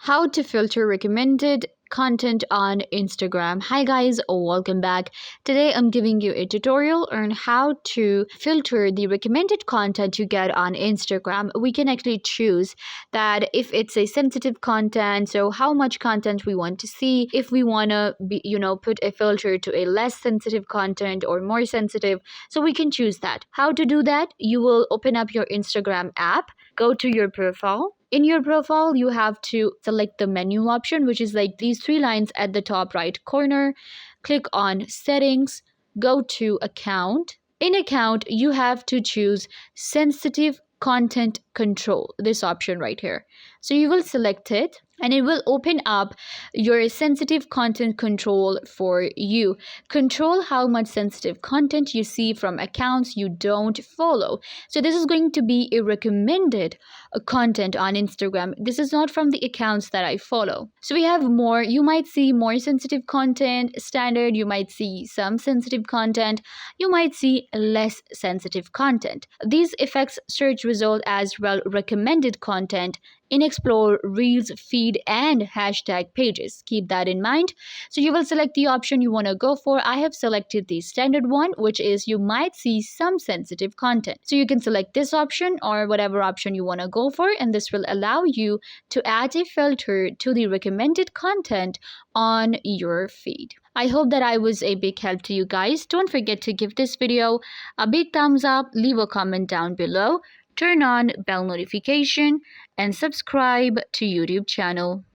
How to filter recommended content on Instagram. Hi guys, welcome back. Today I'm giving you a tutorial on how to filter the recommended content you get on Instagram. We can actually choose that if it's a sensitive content, so how much content we want to see, if we want to be, put a filter to a less sensitive content or more sensitive. So we can choose that. How to do that? You will open up your Instagram app, go to your profile. In your profile, you have to select the menu option, which is like these three lines at the top right corner. Click on settings, go to account. In account, you have to choose sensitive content control, this option right here. So you will select it and it will open up your sensitive content control for you. Control how much sensitive content you see from accounts you don't follow. So this is going to be a recommended content on Instagram. This is not from the accounts that I follow. So we have more. You might see more sensitive content, standard. You might see some sensitive content. You might see less sensitive content. These affects search result as well recommended content in Explore, Reels, Feed, and hashtag pages. Keep that in mind. So you will select the option you want to go for. I have selected the standard one, which is you might see some sensitive content. So you can select this option or whatever option you want to go for, and this will allow you to add a filter to the recommended content on your feed. I hope that I was a big help to you guys. Don't forget to give this video a big thumbs up, leave a comment down below, turn on bell notification, and subscribe to YouTube channel.